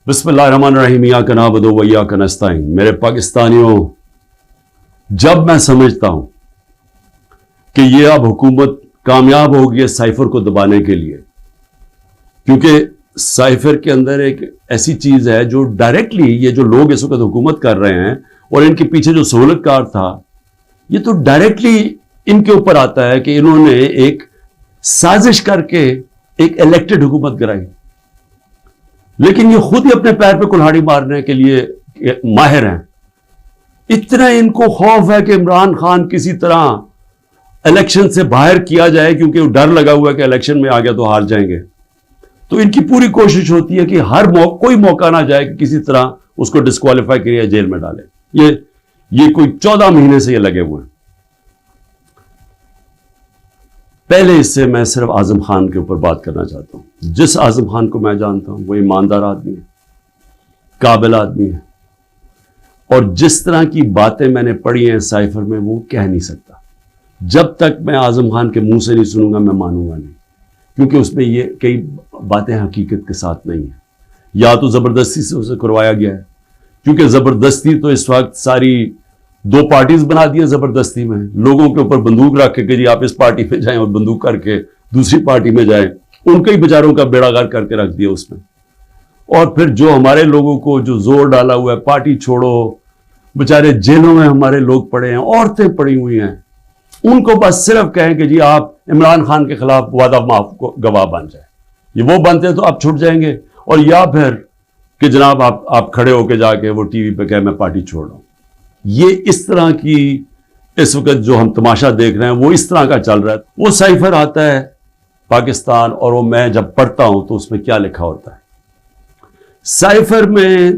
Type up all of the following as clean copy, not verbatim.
بسم اللہ الرحمن الرحیم ایاک نعبد و ایاک نستعین۔ میرے پاکستانیوں، جب میں سمجھتا ہوں کہ یہ اب حکومت کامیاب ہوگی ہے سائفر کو دبانے کے لیے، کیونکہ سائفر کے اندر ایک ایسی چیز ہے جو ڈائریکٹلی یہ جو لوگ اس وقت حکومت کر رہے ہیں اور ان کے پیچھے جو سہولت کار تھا، یہ تو ڈائریکٹلی ان کے اوپر آتا ہے کہ انہوں نے ایک سازش کر کے ایک الیکٹڈ حکومت کرائی، لیکن یہ خود ہی اپنے پیر پہ کلہاڑی مارنے کے لیے ماہر ہیں۔ اتنا ان کو خوف ہے کہ عمران خان کسی طرح الیکشن سے باہر کیا جائے، کیونکہ ڈر لگا ہوا ہے کہ الیکشن میں آ گیا تو ہار جائیں گے، تو ان کی پوری کوشش ہوتی ہے کہ ہر کوئی موقع نہ جائے کہ کسی طرح اس کو ڈسکوالیفائی کرے یا جیل میں ڈالے۔ یہ کوئی 14 مہینے سے یہ لگے ہوئے ہیں۔ پہلے اس سے میں صرف اعظم خان کے اوپر بات کرنا چاہتا ہوں۔ جس اعظم خان کو میں جانتا ہوں وہ ایماندار آدمی ہے، قابل آدمی ہے، اور جس طرح کی باتیں میں نے پڑھی ہیں سائفر میں وہ کہہ نہیں سکتا۔ جب تک میں اعظم خان کے منہ سے نہیں سنوں گا میں مانوں گا نہیں، کیونکہ اس میں یہ کئی باتیں حقیقت کے ساتھ نہیں ہیں، یا تو زبردستی سے اسے کروایا گیا ہے، کیونکہ زبردستی تو اس وقت ساری 2 پارٹیز بنا دی ہیں۔ زبردستی میں لوگوں کے اوپر بندوق رکھ کے کہ جی آپ اس پارٹی پہ جائیں، اور بندوق کر کے دوسری پارٹی میں جائیں، ان کے ہی بیچاروں کا بیڑا غرق کر کے رکھ دیا اس میں۔ اور پھر جو ہمارے لوگوں کو جو زور ڈالا ہوا ہے پارٹی چھوڑو، بیچارے جیلوں میں ہمارے لوگ پڑے ہیں، عورتیں پڑی ہوئی ہیں، ان کو بس صرف کہیں کہ جی آپ عمران خان کے خلاف وعدہ معاف گواہ بن جائیں، یہ وہ بنتے ہیں تو آپ چھوٹ جائیں گے، اور یا پھر کہ جناب آپ کھڑے ہو کے جا کے وہ ٹی وی پہ کہیں میں پارٹی چھوڑ رہا ہوں۔ یہ اس طرح کی اس وقت جو ہم تماشا دیکھ رہے ہیں وہ اس طرح کا چل رہا ہے۔ وہ سائفر آتا ہے پاکستان، اور وہ میں جب پڑھتا ہوں تو اس میں کیا لکھا ہوتا ہے۔ سائفر میں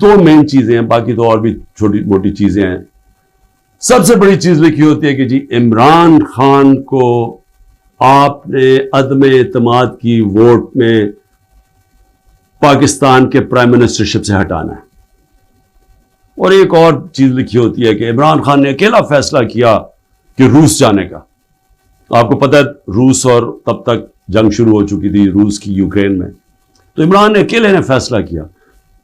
2 مین چیزیں ہیں، باقی تو اور بھی چھوٹی موٹی چیزیں ہیں۔ سب سے بڑی چیز لکھی ہوتی ہے کہ جی عمران خان کو آپ نے عدم اعتماد کی ووٹ میں پاکستان کے پرائم منسٹرشپ سے ہٹانا ہے، اور ایک اور چیز لکھی ہوتی ہے کہ عمران خان نے اکیلا فیصلہ کیا کہ روس جانے کا۔ آپ کو پتہ ہے روس، اور تب تک جنگ شروع ہو چکی تھی روس کی یوکرین میں، تو عمران نے اکیلے نے فیصلہ کیا،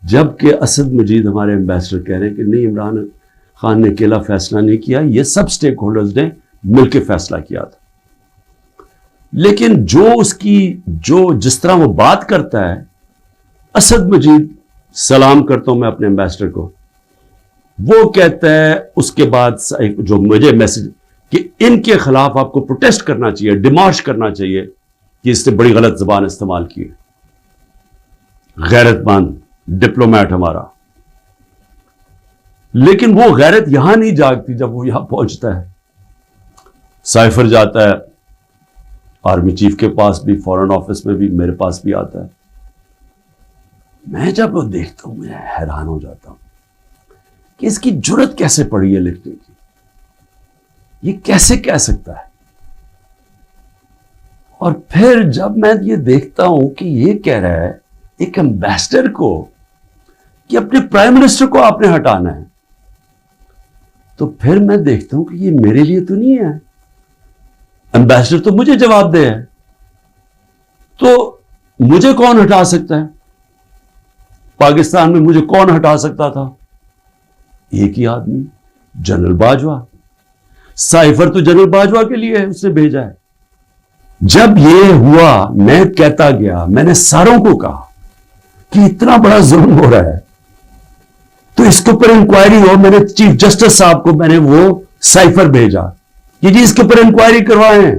جبکہ اسد مجید ہمارے ایمبیسڈر کہہ رہے ہیں کہ نہیں، عمران خان نے اکیلا فیصلہ نہیں کیا، یہ سب سٹیک ہولڈرز نے مل کے فیصلہ کیا تھا۔ لیکن جس طرح وہ بات کرتا ہے، اسد مجید، سلام کرتا ہوں میں اپنے ایمبیسڈر کو، وہ کہتا ہے اس کے بعد جو مجھے میسج کہ ان کے خلاف آپ کو پروٹیسٹ کرنا چاہیے، ڈیمارش کرنا چاہیے کہ اس نے بڑی غلط زبان استعمال کی ہے۔ غیرت مند ڈپلومیٹ ہمارا، لیکن وہ غیرت یہاں نہیں جاگتی جب وہ یہاں پہنچتا ہے۔ سائفر جاتا ہے آرمی چیف کے پاس بھی، فورن آفس میں بھی، میرے پاس بھی آتا ہے۔ میں جب وہ دیکھتا ہوں میں حیران ہو جاتا ہوں کہ اس کی جرت کیسے پڑی ہے لکھنے کی، یہ کیسے کہہ سکتا ہے۔ اور پھر جب میں یہ دیکھتا ہوں کہ یہ کہہ رہا ہے ایک ایمبیسڈر کو کہ اپنے پرائم منسٹر کو آپ نے ہٹانا ہے، تو پھر میں دیکھتا ہوں کہ یہ میرے لیے تو نہیں ہے، ایمبیسڈر تو مجھے جواب دے ہے، تو مجھے کون ہٹا سکتا ہے؟ پاکستان میں مجھے کون ہٹا سکتا تھا؟ ایک ہی آدمی، جنرل باجوہ۔ سائفر تو جنرل باجوہ کے لیے اس نے بھیجا ہے۔ جب یہ ہوا میں کہتا گیا، میں نے ساروں کو کہا کہ اتنا بڑا ظلم ہو رہا ہے تو اس کے اوپر انکوائری ہو۔ میں نے چیف جسٹس صاحب کو میں نے وہ سائفر بھیجا کہ جی اس کے اوپر انکوائری کروائیں،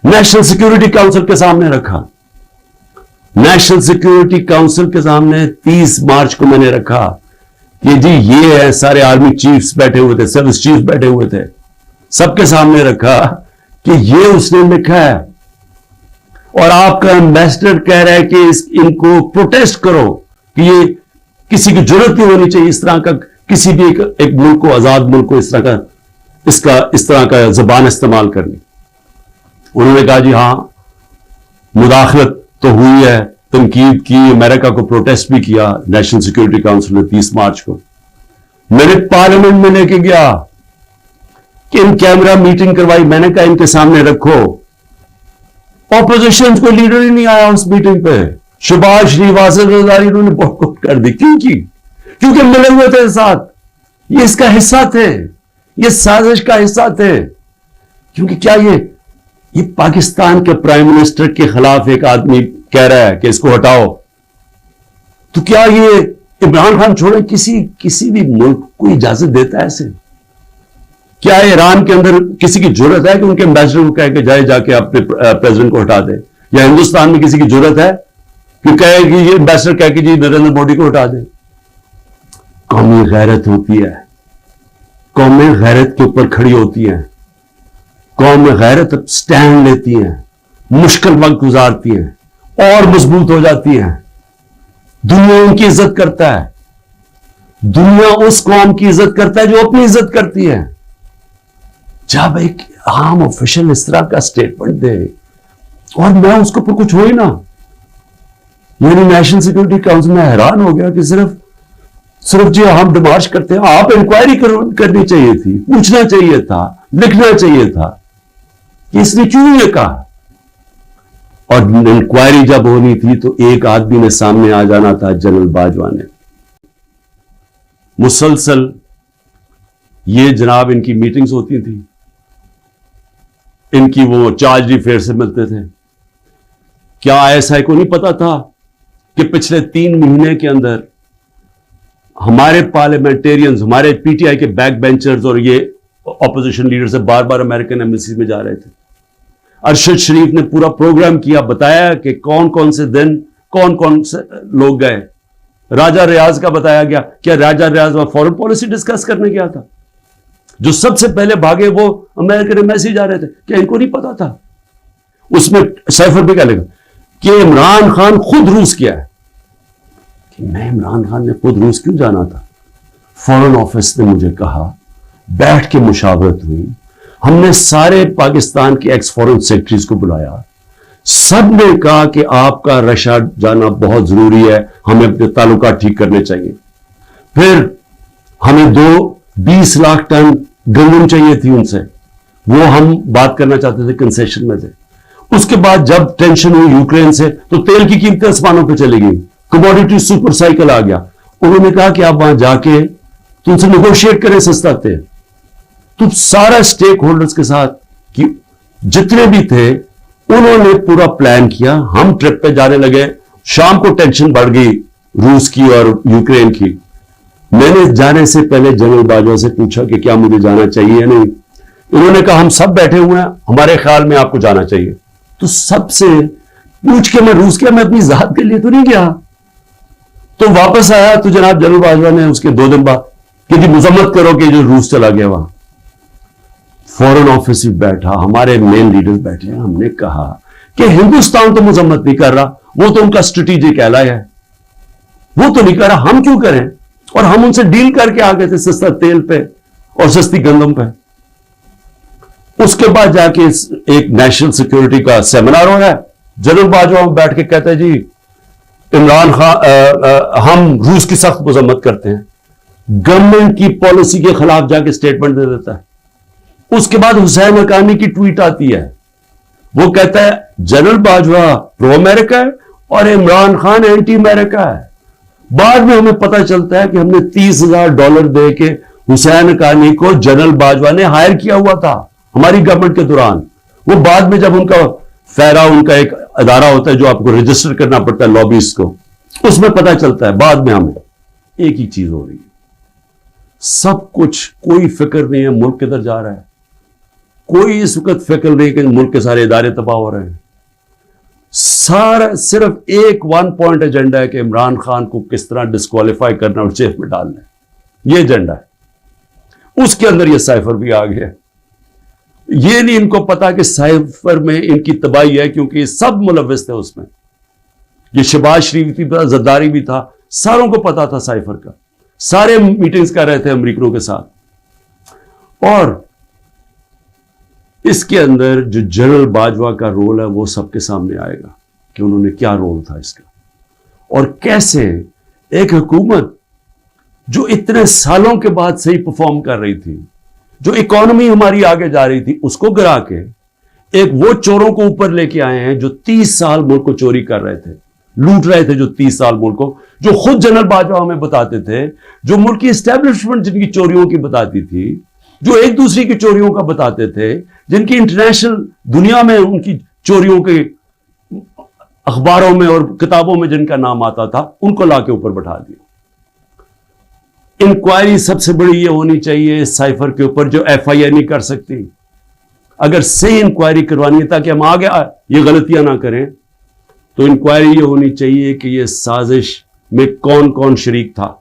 نیشنل سیکیورٹی کاؤنسل کے سامنے رکھا۔ نیشنل سیکیورٹی کاؤنسل کے سامنے 30 مارچ کو میں نے رکھا کہ جی یہ ہے، سارے آرمی چیفز بیٹھے ہوئے تھے، سروس چیفز بیٹھے ہوئے تھے، سب کے سامنے رکھا کہ یہ اس نے لکھا ہے، اور آپ کا ایمبیسڈر کہہ رہا ہے کہ ان کو پروٹیسٹ کرو کہ یہ کسی کی جرت نہیں ہونی چاہیے اس طرح کا، کسی بھی ایک ملک کو، آزاد ملک کو اس طرح کا زبان استعمال کرنی۔ انہوں نے کہا جی ہاں مداخلت تو ہوئی ہے، تنقید کی، امریکہ کو پروٹیسٹ بھی کیا نیشنل سیکیورٹی کاؤنسل نے 30 مارچ کو۔ میں نے پارلیمنٹ میں لے کے گیا کہ ان کیمرہ میٹنگ کروائی، میں نے کہا ان کے سامنے رکھو۔ اپوزیشن کو لیڈر ہی نہیں آیا اس میٹنگ پہ، شہباز شریف، آصف زرداری انہوں نے بوائکاٹ کر دی. کیوں کی؟ کیونکہ ملے ہوئے تھے ساتھ. یہ اس کا حصہ تھے، یہ سازش کا حصہ تھے. کیونکہ کیا یہ پاکستان کے پرائم منسٹر کے خلاف ایک آدمی کہہ رہا ہے کہ اس کو ہٹاؤ، تو کیا یہ عمران خان چھوڑے کسی بھی ملک کو اجازت دیتا ہے ایسے؟ کیا ایران کے اندر کسی کی جرت ہے کہ ان کے امبیسڈر کو کہے کہ جا کے اپنے پریزیڈنٹ کو ہٹا دے؟ یا ہندوستان میں کسی کی جرت ہے کہ کہے کہ یہ امبیسڈر کہہ کہ جی نریندر مودی کو ہٹا دے؟ قومی غیرت ہوتی ہے، قومیں غیرت کے اوپر کھڑی ہوتی ہیں، قوم غیرت سٹینڈ لیتی ہیں، مشکل وقت گزارتی ہیں اور مضبوط ہو جاتی ہیں. دنیا ان کی عزت کرتا ہے، دنیا اس قوم کی عزت کرتا ہے جو اپنی عزت کرتی ہے. جب ایک عام آفیشل اس طرح کا سٹیٹمنٹ دے اور میں اس کو پر کچھ ہوئی نا، یعنی نیشنل سیکورٹی کاؤنسل میں حیران ہو گیا کہ صرف جی ہم ڈیمارش کرتے ہیں. آپ انکوائری کرنی چاہیے تھی، پوچھنا چاہیے تھا، لکھنا چاہیے تھا کہ اس نے کیوں یہ کہا. اور انکوائری جب ہونی تھی تو ایک آدمی نے سامنے آ جانا تھا، جنرل باجوہ نے. مسلسل یہ جناب ان کی میٹنگز ہوتی تھی، ان کی وہ چارج افیئر سے ملتے تھے. کیا ایسا کو نہیں پتا تھا کہ پچھلے 3 مہینے کے اندر ہمارے پارلیمنٹیرینز، ہمارے پی ٹی آئی کے بیک بینچرز اور یہ اپوزیشن لیڈر سے بار بار امریکن ایمبیسی میں جا رہے تھے. ارشد شریف نے پورا پروگرام کیا، بتایا کہ کون سے دن کون سے لوگ گئے. راجہ ریاض کا بتایا گیا. کیا راجہ ریاض میں فورن پالیسی ڈسکس کرنے گیا تھا؟ جو سب سے پہلے بھاگے وہ امریکن ایمبیسی جا رہے تھے. کیا ان کو نہیں پتا تھا؟ اس میں سیفر بھی کہہ لے گا کہ عمران خان خود روس کیا ہے. کہ میں عمران خان نے خود روس کیوں جانا تھا؟ فورن آفس نے مجھے کہا، بیٹھ کے مشاورت ہوئی، ہم نے سارے پاکستان کے ایکس فورن سیکرٹریز کو بلایا، سب نے کہا کہ آپ کا رشیا جانا بہت ضروری ہے، ہمیں اپنے تعلقات ٹھیک کرنے چاہیے. پھر ہمیں 20 لاکھ ٹن گندم چاہیے تھی ان سے، وہ ہم بات کرنا چاہتے تھے، کنسیشن میں تھے. اس کے بعد جب ٹینشن ہوئی یوکرین سے تو تیل کی قیمتیں آسمانوں پہ چلی گئی، کموڈیٹی سپر سائیکل آ گیا. انہوں نے کہا کہ آپ وہاں جا کے تو ان سے نیگوشیٹ کریں سستا تیل. تو سارا سٹیک ہولڈرز کے ساتھ کہ جتنے بھی تھے انہوں نے پورا پلان کیا. ہم ٹرپ پہ جانے لگے، شام کو ٹینشن بڑھ گئی روس کی اور یوکرین کی. میں نے جانے سے پہلے جنرل باجوہ سے پوچھا کہ کیا مجھے جانا چاہیے یا نہیں. انہوں نے کہا ہم سب بیٹھے ہوئے ہیں، ہمارے خیال میں آپ کو جانا چاہیے. تو سب سے پوچھ کے میں روس گیا، میں اپنی ذات کے لیے تو نہیں گیا. تو واپس آیا تو جناب جنرل باجوہ نے اس کے 2 دن بعد کہ جی مذمت کرو کہ جو روس چلا گیا وہاں. فورن آفس ہی بیٹھا، ہمارے مین لیڈر بیٹھے ہیں. ہم نے کہا کہ ہندوستان تو مذمت نہیں کر رہا، وہ تو ان کا اسٹریٹجک ایلائی ہے، وہ تو نہیں کر رہا، ہم کیوں کریں؟ اور ہم ان سے ڈیل کر کے آ گئے تھے سستا تیل پہ اور سستی گندم پہ. اس کے بعد جا کے ایک نیشنل سیکورٹی کا سیمینار ہو رہا ہے. جنرل باجوہ بیٹھ کے کہتا ہے جی عمران خان ہم روس کی سخت مذمت کرتے ہیں. گورنمنٹ کی پالیسی کے خلاف جا کے اسٹیٹمنٹ دے دیتا ہے. اس کے بعد حسین حقانی کی ٹویٹ آتی ہے، وہ کہتا ہے جنرل باجوہ پرو امریکہ ہے اور عمران خان اینٹی امریکہ ہے. بعد میں ہمیں پتہ چلتا ہے کہ ہم نے $30,000 دے کے حسین حقانی کو جنرل باجوہ نے ہائر کیا ہوا تھا ہماری گورنمنٹ کے دوران. وہ بعد میں جب ان کا فیرا، ان کا ایک ادارہ ہوتا ہے جو آپ کو رجسٹر کرنا پڑتا ہے لابیز کو، اس میں پتہ چلتا ہے. بعد میں ہمیں ایک ہی چیز ہو رہی ہے، سب کچھ، کوئی فکر نہیں ہے ملک کدھر جا رہا ہے. کوئی اس وقت فکر نہیں کہ ملک کے سارے ادارے تباہ ہو رہے ہیں. سارا صرف ایک 1 پوائنٹ ایجنڈا ہے کہ عمران خان کو کس طرح ڈسکوالیفائی کرنا اور جیل میں ڈالنا ہے. یہ ایجنڈا ہے. اس کے اندر یہ سائفر بھی آ گیا. یہ نہیں ان کو پتا کہ سائفر میں ان کی تباہی ہے، کیونکہ یہ سب ملوث تھے اس میں. یہ شہباز شریف بھی تھا، زرداری بھی تھا، ساروں کو پتا تھا سائفر کا. سارے میٹنگز کر رہے تھے امریکنوں کے ساتھ. اور اس کے اندر جو جنرل باجوہ کا رول ہے وہ سب کے سامنے آئے گا کہ انہوں نے کیا رول تھا اس کا، اور کیسے ایک حکومت جو اتنے سالوں کے بعد صحیح پرفارم کر رہی تھی، جو اکانومی ہماری آگے جا رہی تھی، اس کو گرا کے ایک وہ چوروں کو اوپر لے کے آئے ہیں جو 30 سال ملک کو چوری کر رہے تھے، لوٹ رہے تھے جو 30 سال ملک کو, جو خود جنرل باجوہ ہمیں بتاتے تھے, جو ملک کی اسٹیبلشمنٹ جن کی چوریوں کی بتاتی تھی, جو ایک دوسری کی چوریوں کا بتاتے تھے, جن کی انٹرنیشنل دنیا میں ان کی چوریوں کے اخباروں میں اور کتابوں میں جن کا نام آتا تھا, ان کو لا کے اوپر بٹھا دیا. انکوائری سب سے بڑی یہ ہونی چاہیے سائفر کے اوپر, جو ایف آئی آر نہیں کر سکتی. اگر صحیح انکوائری کروانی ہے تاکہ ہم آگے یہ غلطیاں نہ کریں, تو انکوائری یہ ہونی چاہیے کہ یہ سازش میں کون کون شریک تھا,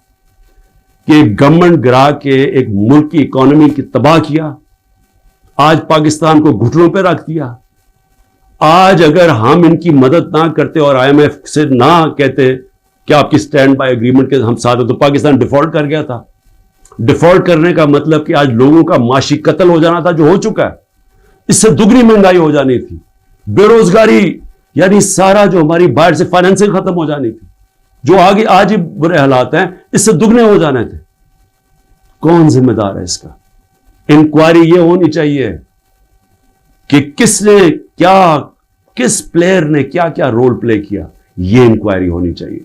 کہ گورنمنٹ گرا کے ایک ملک کی اکانومی کی تباہ کیا, آج پاکستان کو گھٹنوں پہ رکھ دیا. آج اگر ہم ان کی مدد نہ کرتے اور آئی ایم ایف سے نہ کہتے کہ آپ کی سٹینڈ بائی اگریمنٹ کے ہم ساتھ ہیں, تو پاکستان ڈیفالٹ کر گیا تھا. ڈیفالٹ کرنے کا مطلب کہ آج لوگوں کا معاشی قتل ہو جانا تھا, جو ہو چکا ہے. اس سے دگنی مہنگائی ہو جانی تھی, بے روزگاری یعنی سارا جو ہماری باہر سے فائنینسنگ ختم ہو جانی تھی, جو آگے آج ہی برے حالات ہیں اس سے دگنے ہو جانے تھے. کون ذمہ دار ہے اس کا؟ انکوائری یہ ہونی چاہیے کہ کس نے کیا, کس پلیئر نے کیا کیا رول پلے کیا, یہ انکوائری ہونی چاہیے.